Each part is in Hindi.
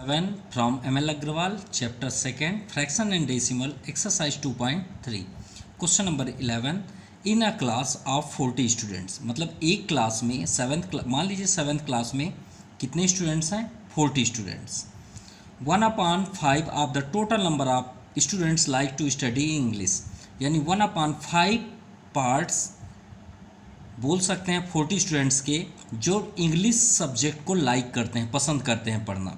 7 from ML Agrawal, chapter 2nd, fraction and decimal, exercise 2.3. Question number 11. In a class of 40 students, मतलब एक क्लास में मान लीजिए सेवन्थ क्लास में कितने स्टूडेंट्स हैं? 40 students. 1/5 of the total number of students like to study English, यानी 1/5 पार्ट्स बोल सकते हैं 40 स्टूडेंट्स के जो इंग्लिश सब्जेक्ट को लाइक करते हैं, पसंद करते हैं पढ़ना.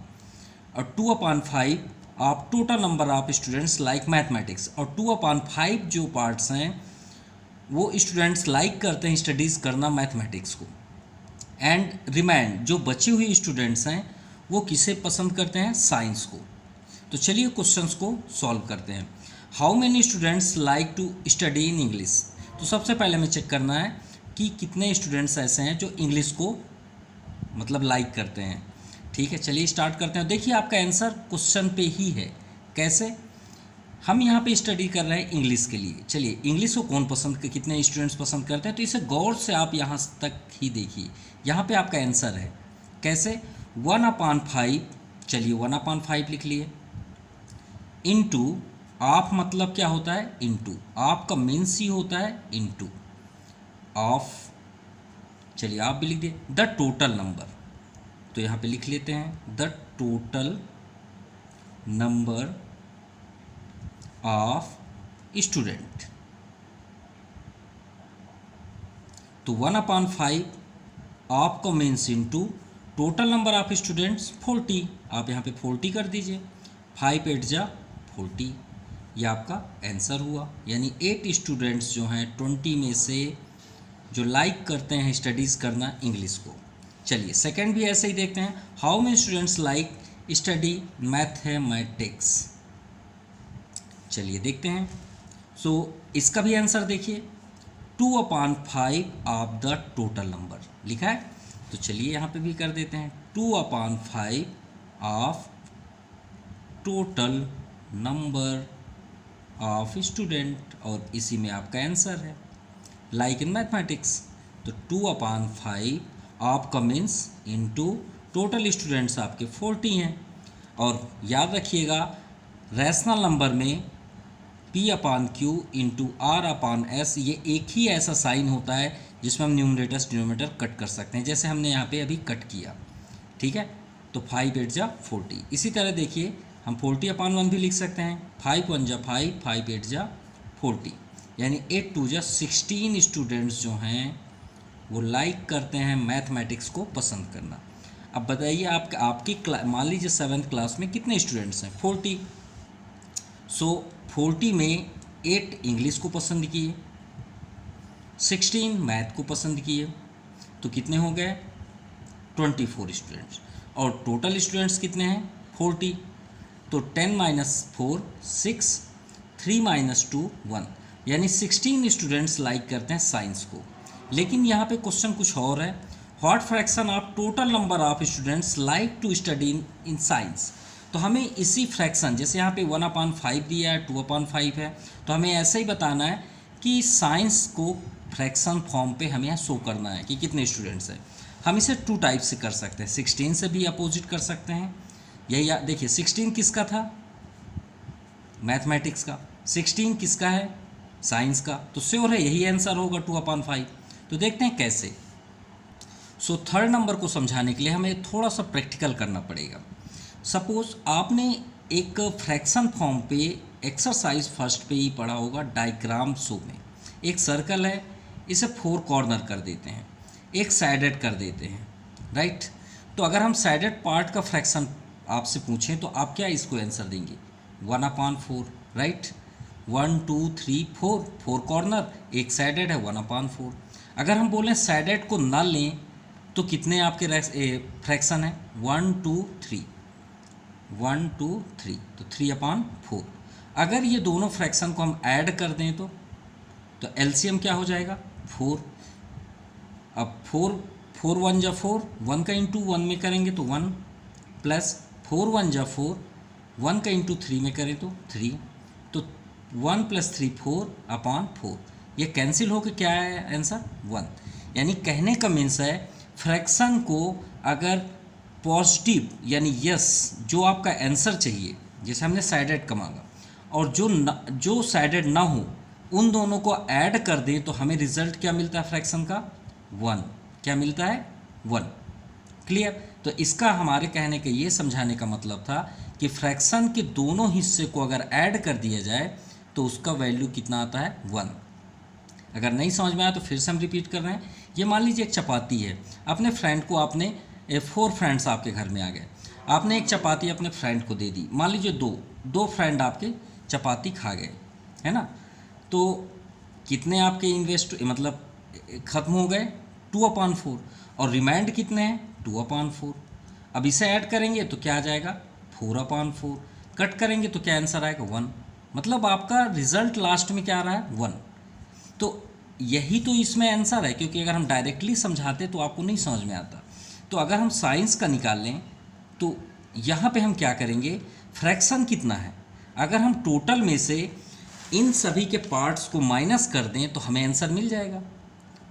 और 2/5 आप total number of students like mathematics, और 2/5 जो पार्ट्स हैं वो स्टूडेंट्स लाइक करते हैं स्टडीज़ करना मैथमेटिक्स को. एंड रिमाइंड जो बचे हुए स्टूडेंट्स हैं वो किसे पसंद करते हैं? साइंस को. तो चलिए क्वेश्चंस को सॉल्व करते हैं. How many students like to study in English. तो सबसे पहले हमें चेक करना है कि कितने स्टूडेंट्स ऐसे हैं जो इंग्लिश को मतलब लाइक करते हैं. ठीक है, चलिए स्टार्ट करते हैं. देखिए आपका आंसर क्वेश्चन पे ही है. कैसे? हम यहाँ पे स्टडी कर रहे हैं इंग्लिश के लिए. चलिए इंग्लिश को कौन पसंद, कितने स्टूडेंट्स पसंद करते हैं, तो इसे गौर से आप यहाँ तक ही देखिए. यहाँ पे आपका आंसर है. कैसे? 1/5. चलिए 1/5 लिख लिए. इनटू ऑफ मतलब क्या होता है? इनटू. ऑफ का मीन्स ही होता है इनटू ऑफ. चलिए आप भी लिख दिए. द टोटल नंबर, तो यहाँ पे लिख लेते हैं the total number of student. तो 1/5 ऑफ को means into total number of students 40. आप यहाँ पे 40 कर दीजिए. 5 8 जा 40. यह आपका आंसर हुआ. यानी 8 स्टूडेंट्स जो हैं 20 में से जो लाइक करते हैं स्टडीज़ करना इंग्लिश को. चलिए सेकंड भी ऐसे ही देखते हैं. How many students like study mathematics. चलिए देखते हैं. सो इसका भी आंसर देखिए. 2/5 ऑफ द टोटल नंबर लिखा है. तो चलिए यहाँ पे भी कर देते हैं. 2/5 of total number of student, और इसी में आपका आंसर है लाइक इन मैथमेटिक्स. तो 2/5 ऑफ का मीन्स इनटू टोटल स्टूडेंट्स आपके 40 हैं. और याद रखिएगा रैशनल नंबर में P/Q इंटू R/S, ये एक ही ऐसा साइन होता है जिसमें हम न्यूमरेटर्स डिनोमिनेटर कट कर सकते हैं, जैसे हमने यहाँ पे अभी कट किया. ठीक है, तो 5 8 जा 40. इसी तरह देखिए हम 40/1 भी लिख सकते हैं. 5 1 जा 5, 5 8 जा 40, यानी 8 2 जा 16 स्टूडेंट्स जो हैं वो लाइक करते हैं मैथमेटिक्स को पसंद करना. अब बताइए आपकी मान लीजिए 7th क्लास में कितने स्टूडेंट्स हैं? 40. सो 40 में 8 इंग्लिश को पसंद किए, 16 मैथ को पसंद किए, तो कितने हो गए? 24 स्टूडेंट्स. और टोटल स्टूडेंट्स कितने हैं? 40. तो 10 - 4 6, 3 - 2 1, यानी 16 स्टूडेंट्स लाइक करते हैं साइंस को. लेकिन यहाँ पे क्वेश्चन कुछ और है. What fraction of total number of students like to study in science. तो हमें इसी फ्रैक्शन, जैसे यहाँ पे 1/5 दिया है, 2/5 है, तो हमें ऐसे ही बताना है कि साइंस को फ्रैक्शन फॉर्म पे हमें यहाँ शो करना है कि कितने स्टूडेंट्स हैं. हम इसे 2 टाइप से कर सकते हैं. 16 से भी अपोजिट कर सकते हैं. यही देखिए 16 किसका था? मैथमेटिक्स का. 16 किसका है? साइंस का. तो श्योर है यही आंसर होगा 2/5. तो देखते हैं कैसे. सो थर्ड नंबर को समझाने के लिए हमें थोड़ा सा प्रैक्टिकल करना पड़ेगा. सपोज आपने एक फ्रैक्शन फॉर्म पे एक्सरसाइज फर्स्ट पे ही पढ़ा होगा डायग्राम शो में. एक सर्कल है, इसे 4 कॉर्नर कर देते हैं, एक साइडेड कर देते हैं, राइट. तो अगर हम साइडेड पार्ट का फ्रैक्शन आपसे पूछें तो आप क्या इसको आंसर देंगे? 1/4, राइट. 1 2 3 4, 4 कॉर्नर, एक साइडेड है, 1/4. अगर हम बोलें साइडेड को ना लें तो कितने आपके फ्रैक्शन है? 1 2 3, 1 2 3, तो 3/4. अगर ये दोनों फ्रैक्शन को हम ऐड कर दें तो एलसीएम क्या हो जाएगा? 4. अब 4 1 जा 4, 1 का इंटू 1 में करेंगे तो 1, प्लस 4 1 जा 4, 1 का इंटू 3 में करें तो 3, तो 1 + 3 4/4. ये कैंसिल होकर क्या है आंसर? 1. यानी कहने का मीन्स है फ्रैक्शन को अगर पॉजिटिव यानी यस जो आपका आंसर चाहिए, जैसे हमने साइडेड का मांगा, और जो साइडेड ना हो उन दोनों को ऐड कर दें तो हमें रिजल्ट क्या मिलता है फ्रैक्शन का? 1। क्या मिलता है? 1। क्लियर? तो इसका हमारे कहने के ये समझाने का मतलब था कि फ्रैक्शन के दोनों हिस्से को अगर ऐड कर दिया जाए तो उसका वैल्यू कितना आता है? 1। अगर नहीं समझ में आया तो फिर से हम रिपीट कर रहे हैं। ये मान लीजिए एक चपाती है, अपने फ्रेंड को आपने 4 फ्रेंड्स आपके घर में आ गए, आपने एक चपाती अपने फ्रेंड को दे दी। मान लीजिए दो फ्रेंड आपके चपाती खा गए, है ना? तो कितने आपके मतलब ख़त्म हो गए? 2/4। और रिमाइंड कितने हैं? 2/4। अब इसे ऐड करेंगे तो क्या आ जाएगा? 4/4। कट करेंगे तो क्या आंसर आएगा? 1। मतलब आपका रिजल्ट लास्ट में क्या आ रहा है? 1। तो यही तो इसमें आंसर है, क्योंकि अगर हम डायरेक्टली समझाते तो आपको नहीं समझ में आता। तो अगर हम साइंस का निकाल लें तो यहाँ पे हम क्या करेंगे? फ्रैक्शन कितना है, अगर हम टोटल में से इन सभी के पार्ट्स को माइनस कर दें तो हमें आंसर मिल जाएगा।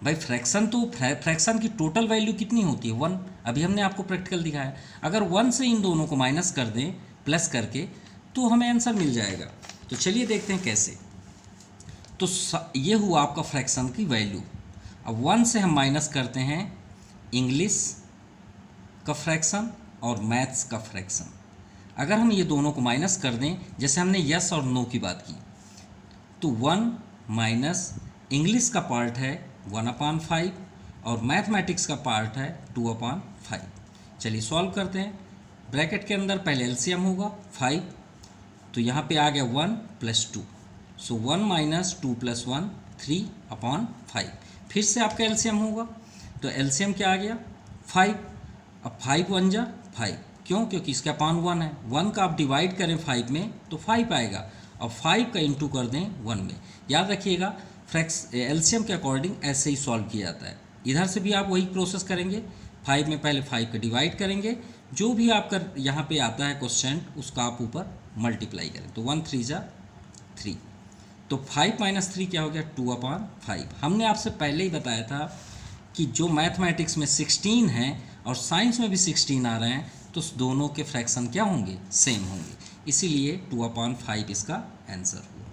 भाई फ्रैक्शन की टोटल वैल्यू कितनी होती है? 1। अभी हमने आपको प्रैक्टिकल दिखाया। अगर 1 से इन दोनों को माइनस कर दें प्लस करके तो हमें आंसर मिल जाएगा। तो चलिए देखते हैं कैसे। तो ये हुआ आपका फ्रैक्शन की वैल्यू। अब 1 से हम माइनस करते हैं इंग्लिश का फ्रैक्शन और मैथ्स का फ्रैक्शन। अगर हम ये दोनों को माइनस कर दें, जैसे हमने यस और नो की बात की, तो 1 माइनस इंग्लिश का पार्ट है 1/5 और मैथमेटिक्स का पार्ट है 2/5। चलिए सॉल्व करते हैं। ब्रैकेट के अंदर पहले एलसीएम होगा 5, तो यहाँ पे आ गया 1 + 2, सो 1 - 2 + 1 3/5। फिर से आपका एलसीएम होगा, तो एलसीएम क्या आ गया? 5। अब 5 1 जा 5, क्यों? क्योंकि इसका अपान 1 है। 1 का आप डिवाइड करें 5 में तो 5 आएगा, और 5 का इंटू कर दें 1 में। याद रखिएगा एलसीएम के अकॉर्डिंग ऐसे ही सॉल्व किया जाता है। इधर से भी आप वही प्रोसेस करेंगे। 5 में पहले 5 का डिवाइड करेंगे, जो भी आपका यहाँ पे आता है क्वेश्चन उसका आप ऊपर मल्टीप्लाई करें, तो 1 3 जा 3, तो 5 - 3 क्या हो गया? 2/5। हमने आपसे पहले ही बताया था कि जो मैथमेटिक्स में 16 हैं और साइंस में भी 16 आ रहे हैं, तो दोनों के फ्रैक्शन क्या होंगे? सेम होंगे, इसीलिए 2/5 इसका आंसर हुआ।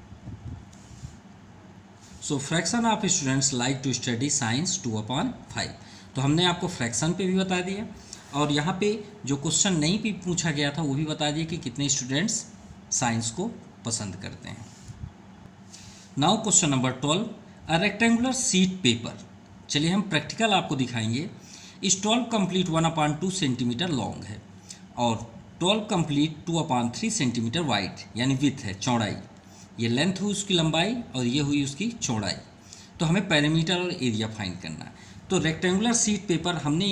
So fraction of students like to study science 2/5। तो हमने आपको फ्रैक्शन पे भी बता दिया, और यहाँ पे जो क्वेश्चन नहीं भी पूछा गया था वो भी बता दिया कि कितने स्टूडेंट्स साइंस को पसंद करते हैं। Now question number 12, a rectangular sheet paper. चलिए हम प्रैक्टिकल आपको दिखाएंगे। इस 12 कंप्लीट 1/2 सेंटीमीटर लॉन्ग है और 12 कंप्लीट 2/3 सेंटीमीटर वाइड, यानी विथ है, चौड़ाई। ये लेंथ हुई उसकी लंबाई और ये हुई उसकी चौड़ाई। तो हमें पेरीमीटर और एरिया फाइंड करना है। तो रेक्टेंगुलर शीट पेपर हमने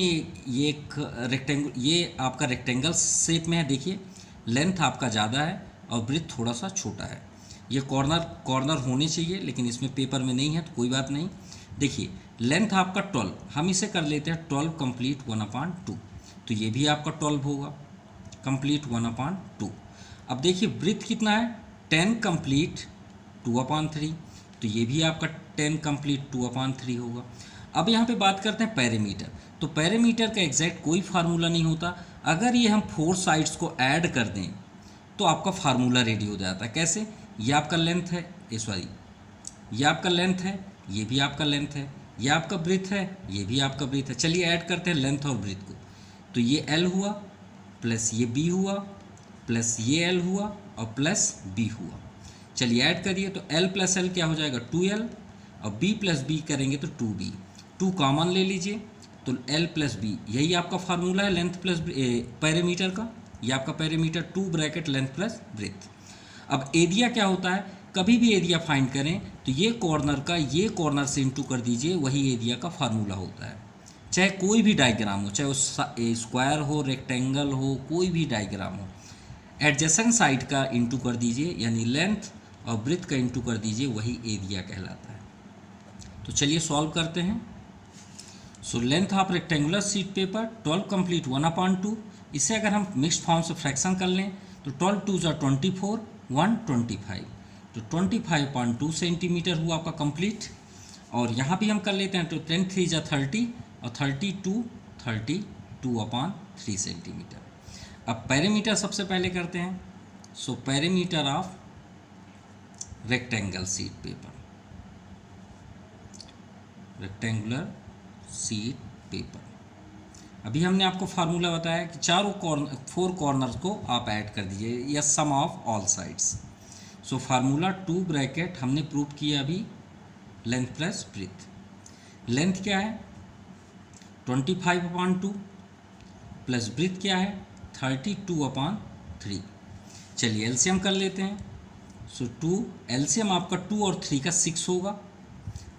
ये आपका रेक्टेंगल शेप में है। देखिए लेंथ आपका ज़्यादा है और ब्रेथ थोड़ा सा छोटा है। ये कॉर्नर होने चाहिए, लेकिन इसमें पेपर में नहीं है तो कोई बात नहीं। देखिए लेंथ आपका 12, हम इसे कर लेते हैं 12 कंप्लीट 1/2, तो ये भी आपका 12 होगा कंप्लीट 1/2। अब देखिए ब्रेथ कितना है? 10 कंप्लीट 2/3, तो ये भी आपका 10 कंप्लीट 2/3 होगा। अब यहाँ पे बात करते हैं पेरीमीटर। तो पेरीमीटर का एग्जैक्ट कोई फार्मूला नहीं होता। अगर ये हम 4 साइड्स को ऐड कर दें तो आपका फार्मूला रेडी हो जाता है। कैसे? ये आपका लेंथ है, ये आपका लेंथ है, ये भी आपका लेंथ है, ये आपका ब्रेथ है, ये भी आपका ब्रेथ है। चलिए ऐड करते हैं लेंथ और ब्रेथ को। तो ये L हुआ प्लस ये B हुआ प्लस ये L हुआ और प्लस B हुआ। चलिए ऐड करिए, तो L + L क्या हो जाएगा? 2L, और B + B करेंगे तो 2B। 2 कॉमन ले लीजिए, तो L + B, यही आपका फार्मूला है लेंथ प्लस पेरीमीटर का। ये आपका perimeter 2 bracket length plus breadth. अब एरिया क्या होता है? कभी भी एरिया फाइंड करें तो ये कॉर्नर से इंटू कर दीजिए, वही एरिया का फार्मूला होता है। चाहे कोई भी डायग्राम हो, चाहे वो स्क्वायर हो, रेक्टेंगल हो, कोई भी डायग्राम हो, एडजेसेंट साइड का इंटू कर दीजिए, यानी लेंथ और ब्रेथ का इंटू कर दीजिए, वही एरिया कहलाता है। तो चलिए सॉल्व करते हैं। So length of rectangular sheet paper 12 complete 1/2। इसे अगर हम मिक्स्ड फॉर्म से फ्रैक्शन कर लें तो 12 2 = 24, 1 25, तो 25.2 सेंटीमीटर हुआ आपका कंप्लीट। और यहाँ भी हम कर लेते हैं, तो 10 3 = 30 और 32 32 2/3 सेंटीमीटर। अब पेरीमीटर सबसे पहले करते हैं। So perimeter of rectangle sheet paper, rectangular sheet paper. अभी हमने आपको फार्मूला बताया कि चारों फोर कॉर्नर को आप ऐड कर दीजिए, या sum of all sides. So formula 2 bracket हमने प्रूव किया अभी, लेंथ प्लस ब्रेथ। लेंथ क्या है 25/2 प्लस ब्रेथ क्या है 32/3। चलिए एलसीएम कर लेते हैं। सो 2 एलसीएम आपका 2 और 3 का 6 होगा।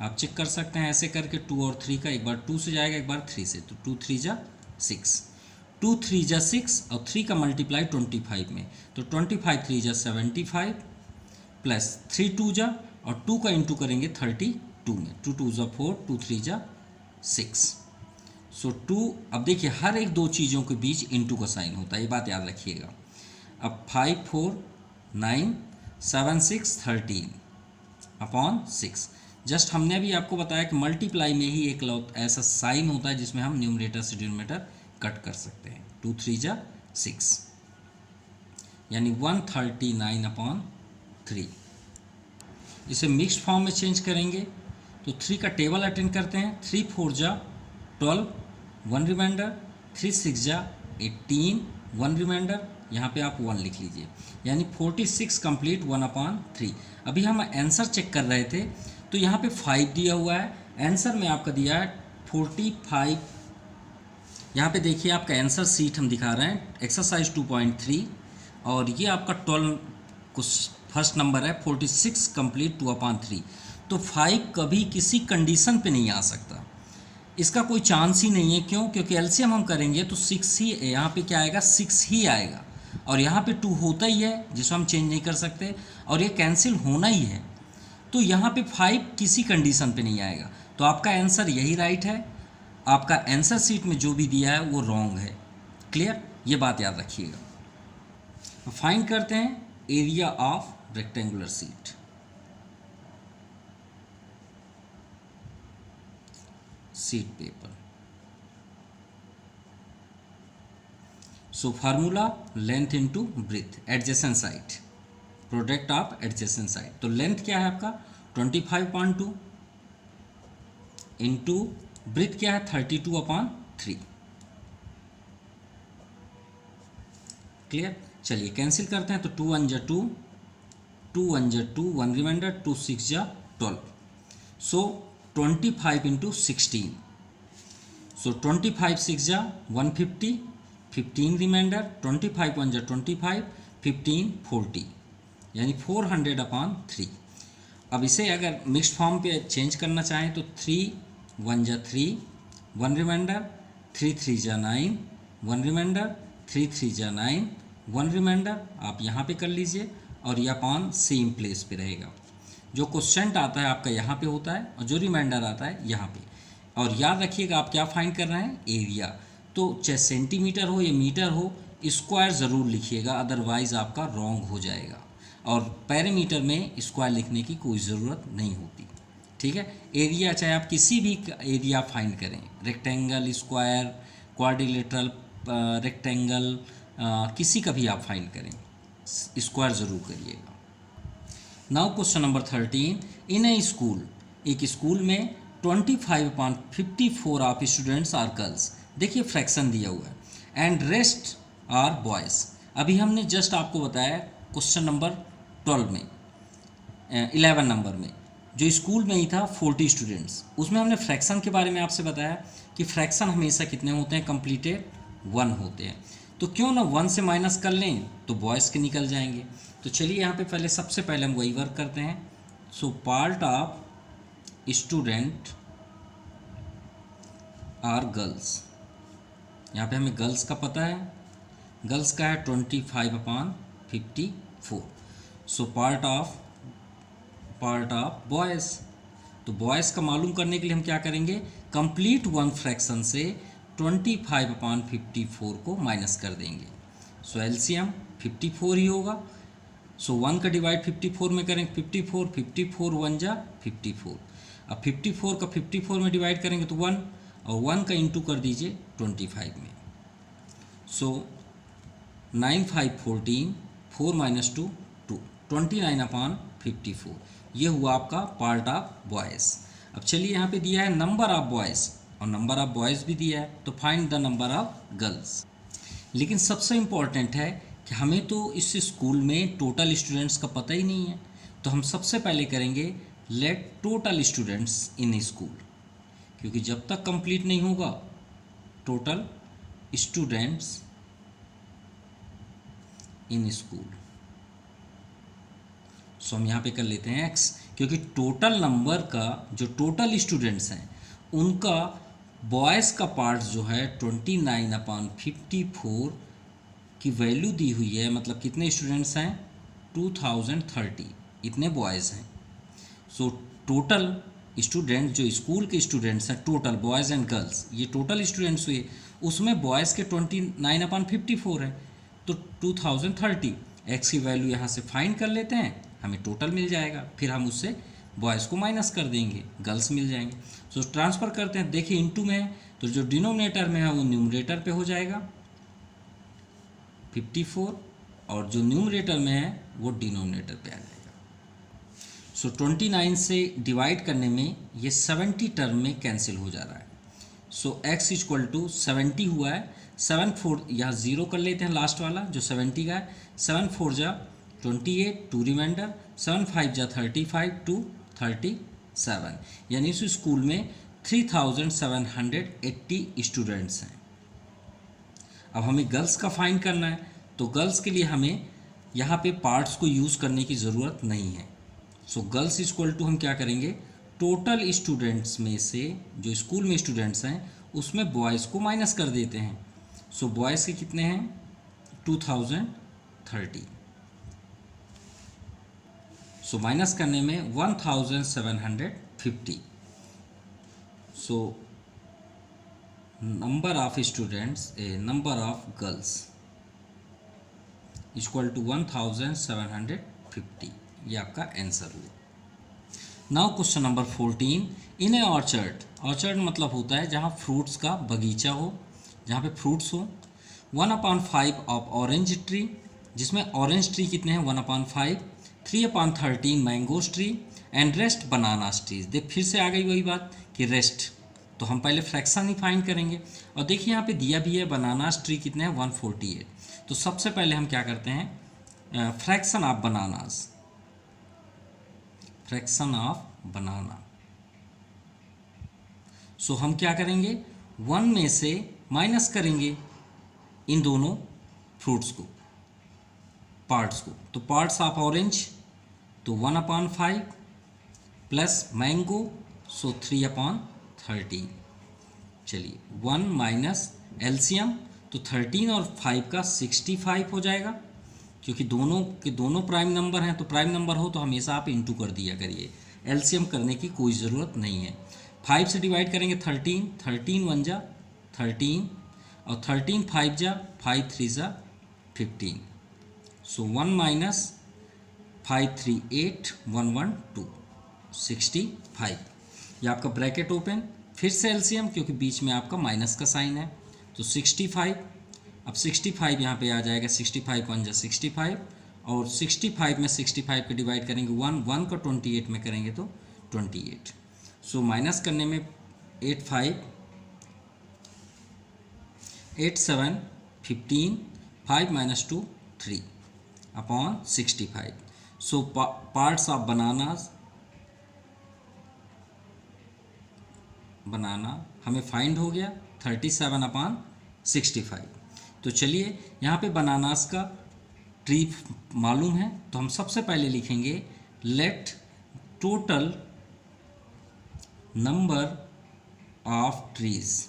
आप चेक कर सकते हैं ऐसे करके, 2 और 3 का, एक बार 2 से जाएगा एक बार 3 से, तो 2 3 जा 6, 2 3 जा 6 और 3 का मल्टीप्लाई 25 में, तो 25 3 जा 75 प्लस 3 2 जा और 2 का इंटू करेंगे 32 में, 2 2 जा 4, 2 3 जा 6। सो 2, अब देखिए हर एक दो चीज़ों के बीच इंटू का साइन होता है, ये बात याद रखिएगा। अब 5 4 9 7 6 13/6। जस्ट हमने भी आपको बताया कि मल्टीप्लाई में ही एक ऐसा साइन होता है जिसमें हम न्यूमरेटर से डिनोमिनेटर कट कर सकते हैं। 2 3 जा 6 यानी 139/3। इसे मिक्स्ड फॉर्म में चेंज करेंगे तो 3 का टेबल अटेंड करते हैं। 3 4 जा 12, 1 रिमाइंडर, 3 6 जा 18, 1 रिमाइंडर, यहाँ पे आप 1 लिख लीजिए, यानी 46 कंप्लीट 1/3। अभी हम आंसर चेक कर रहे थे तो यहाँ पे 5 दिया हुआ है, आंसर में आपका दिया है 45। यहाँ पे देखिए आपका आंसर सीट हम दिखा रहे हैं, एक्सरसाइज 2.3, और ये आपका 12 कुछ फर्स्ट नंबर है 46 कंप्लीट 2/3। तो 5 कभी किसी कंडीशन पे नहीं आ सकता, इसका कोई चांस ही नहीं है। क्यों? क्योंकि एलसीएम हम करेंगे तो 6 ही, यहाँ पे क्या आएगा 6 ही आएगा, और यहाँ पे 2 होता ही है जिसको हम चेंज नहीं कर सकते, और ये कैंसिल होना ही है। तो यहाँ पे 5 किसी कंडीशन पे नहीं आएगा, तो आपका आंसर यही राइट है। आपका आंसर सीट में जो भी दिया है वो रॉन्ग है। क्लियर? ये बात याद रखिएगा। फाइंड करते हैं area of rectangular sheet. Sheet paper. So formula length into breadth, adjacent side, product of adjacent side. तो लेंथ क्या है आपका 25/2 इंटू ब्रेथ क्या है 32/3। क्लियर? चलिए कैंसिल करते हैं, तो 2 1 जा 2, 2 1 जा 2, 1 रिमाइंडर, 2 6 जा 12। सो 25 इंटू 16, सो 25 6 जा 150, 15 रिमाइंडर, 25 1 जा 25, 15 40, यानी 400/3। अब इसे अगर मिक्स्ड फॉर्म पे चेंज करना चाहें तो 3 1 जा 3, 1 रिमाइंडर, 3 3 जा 9, 1 रिमाइंडर, 3 3 जा 9, 1 रिमाइंडर, आप यहाँ पे कर लीजिए, और ये अपॉन सेम प्लेस पे रहेगा। जो क्वेश्चन आता है आपका यहाँ पे होता है, और जो रिमाइंडर आता है यहाँ पे। और याद रखिएगा आप क्या फाइंड कर रहे हैं, एरिया। तो चाहे सेंटीमीटर हो या मीटर हो, स्क्वायर ज़रूर लिखिएगा, अदरवाइज़ आपका रॉन्ग हो जाएगा। और पेरीमीटर में स्क्वायर लिखने की कोई ज़रूरत नहीं होती। ठीक है? एरिया चाहे आप किसी भी एरिया फाइंड करें, रेक्टेंगल, स्क्वायर, क्वाड्रिलेटरल, रेक्टेंगल, किसी का भी आप फाइंड करें, स्क्वायर ज़रूर करिएगा। नाउ क्वेश्चन नंबर 13, इन ए स्कूल, एक स्कूल में 25/54 ऑफ स्टूडेंट्स आर गर्ल्स। देखिए फ्रैक्शन दिया हुआ है, एंड रेस्ट आर बॉयज़। अभी हमने जस्ट आपको बताया क्वेश्चन नंबर 12 में, 11 नंबर में, जो स्कूल में ही था 40 स्टूडेंट्स, उसमें हमने फ्रैक्शन के बारे में आपसे बताया कि फ्रैक्शन हमेशा कितने होते हैं, कंप्लीटेड 1 होते हैं। तो क्यों ना 1 से माइनस कर लें तो बॉयज़ के निकल जाएंगे। तो चलिए यहाँ पे पहले सबसे पहले हम वही वर्क करते हैं। So part of student are girls, यहाँ पे हमें गर्ल्स का पता है, गर्ल्स का है 25/54। सो पार्ट ऑफ बॉयज़, तो बॉयज़ का मालूम करने के लिए हम क्या करेंगे, कंप्लीट 1 फ्रैक्शन से 25/54 को माइनस कर देंगे। सो एलसीएम 54 ही होगा। सो 1 का डिवाइड 54 में करेंगे, 54 54 1 जा 54। अब 54 का 54 में डिवाइड करेंगे तो 1, और 1 का इंटू कर दीजिए 25 में। सो 9 5 14, 4 माइनस 2 2, 29/54। ये हुआ आपका पार्ट ऑफ बॉयज़। अब चलिए यहाँ पे दिया है नंबर ऑफ बॉयज़ और नंबर ऑफ बॉयज़ भी दिया है, तो find the number of girls. लेकिन सबसे इम्पॉर्टेंट है कि हमें तो इस स्कूल में टोटल स्टूडेंट्स का पता ही नहीं है, तो हम सबसे पहले करेंगे let total students in school, क्योंकि जब तक कंप्लीट नहीं होगा टोटल स्टूडेंट्स इन स्कूल, सो हम यहाँ पे कर लेते हैं x, क्योंकि टोटल नंबर का जो टोटल स्टूडेंट्स हैं उनका बॉयज़ का पार्ट जो है 29/54 की वैल्यू दी हुई है, मतलब कितने स्टूडेंट्स हैं 2030, इतने बॉयज़ हैं। सो टोटल स्टूडेंट जो स्कूल के स्टूडेंट्स हैं, टोटल बॉयज़ एंड गर्ल्स, ये टोटल स्टूडेंट्स हुए, उसमें बॉयज़ के 29/54 है, तो 2030 एक्स की वैल्यू यहाँ से फाइंड कर लेते हैं, हमें टोटल मिल जाएगा, फिर हम उससे बॉयज़ को माइनस कर देंगे, गर्ल्स मिल जाएंगे। सो ट्रांसफ़र करते हैं, देखिए इनटू में है तो जो डिनोमिनेटर में है वो न्यूमरेटर पे हो जाएगा 54, और जो न्यूमरेटर में है वो डिनोमिनेटर पे आ जाएगा। सो 29 से डिवाइड करने में ये 70 टर्म में कैंसिल हो जा रहा है। सो x इक्वल टू 70 हुआ है, 7 4 यहाँ ज़ीरो कर लेते हैं लास्ट वाला जो 70 का है, 7 4 जा 28, 2 रिमाइंडर, 7 5 जा 35, 2 37, यानी इस स्कूल में 3780 स्टूडेंट्स हैं। अब हमें गर्ल्स का फाइंड करना है, तो गर्ल्स के लिए हमें यहाँ पे पार्ट्स को यूज़ करने की ज़रूरत नहीं है। सो गर्ल्स इक्वल टू हम क्या करेंगे, टोटल स्टूडेंट्स में से जो स्कूल में स्टूडेंट्स हैं उसमें बॉयज़ को माइनस कर देते हैं। सो बॉयज़ के कितने हैं 2030, सो माइनस करने में 1750। So number of students number of girls equal to 1750, ये आपका आंसर हुआ। Now question number 14, in a orchard, orchard मतलब होता है जहाँ फ्रूट्स का बगीचा हो, जहाँ पे फ्रूट्स हो, 1/5 ऑफ ऑरेंज ट्री, जिसमें ऑरेंज ट्री कितने हैं 1/5, 3/13 mangoes tree and rest bananas trees. देख फिर से आ गई वही बात कि रेस्ट, तो हम पहले फ्रैक्शन ही फाइंड करेंगे, और देखिए यहाँ पे दिया भी है बनानास ट्री कितने हैं 148, तो सबसे पहले हम क्या करते हैं fraction of bananas, fraction of banana. So हम क्या करेंगे 1 में से माइनस करेंगे इन दोनों फ्रूट्स को, पार्ट्स को, तो पार्ट्स ऑफ ऑरेंज तो 1/5 प्लस मैंगो सो 3/13। चलिए 1 माइनस एलसीएम, तो 13 और 5 का 65 हो जाएगा, क्योंकि दोनों के दोनों प्राइम नंबर हैं, तो प्राइम नंबर हो तो हमेशा आप इंटू कर दिया करिए, एलसीएम करने की कोई ज़रूरत नहीं है। 5 से डिवाइड करेंगे 13, 13 1 जा 13, और 13 5 जा 5 3 जा 15, सो 1 माइनस 5 3 8 1 1 2 65, ये आपका ब्रैकेट ओपन, फिर से एलसीएम क्योंकि बीच में आपका माइनस का साइन है, तो 65, अब 65 यहाँ पे आ जाएगा, 65 1 जा 65, और 65 में 65 के डिवाइड करेंगे 1 1 का 28 में करेंगे तो 28, सो माइनस करने में 8 5 8 7 15, 5 minus 2 3 upon 65, so parts of बनाना हमें फाइंड हो गया 37/65। तो चलिए यहाँ पे बनानास का ट्री मालूम है, तो हम सबसे पहले लिखेंगे let total number of trees,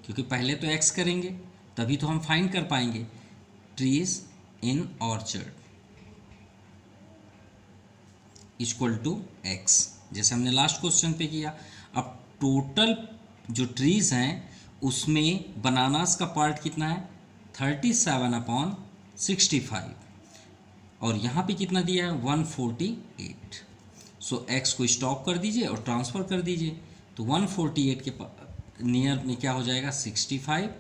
क्योंकि पहले तो एक्स करेंगे तभी तो हम फाइंड कर पाएंगे, trees in orchard equal to x, जैसे हमने लास्ट क्वेश्चन पे किया। अब टोटल जो ट्रीज़ हैं उसमें बनानास का पार्ट कितना है 37/65, और यहाँ पे कितना दिया है 148, सो x को स्टॉप कर दीजिए और ट्रांसफ़र कर दीजिए, तो 148 के नियर में क्या हो जाएगा 65,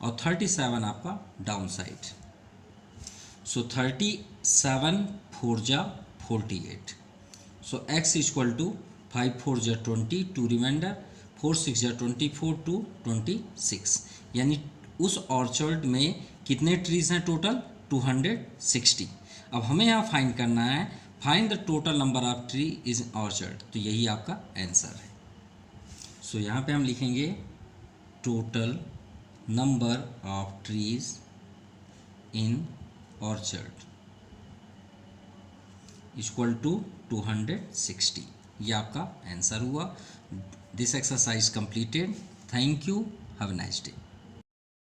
और 37 आपका डाउन साइड। सो 37 4 जा 48। सो x इक्वल टू 5 4 जा 20, 2 रिमाइंडर, 4 6 जा 24 टू 26। यानी उस ऑर्चर्ड में कितने ट्रीज हैं टोटल? 260। अब हमें यहाँ फाइंड करना है, find the total number of tree is orchard, तो यही आपका आंसर है। सो यहाँ पे हम लिखेंगे total number of trees in orchard equal to 260। ये आपका आंसर हुआ। This exercise completed. Thank you, have a nice day.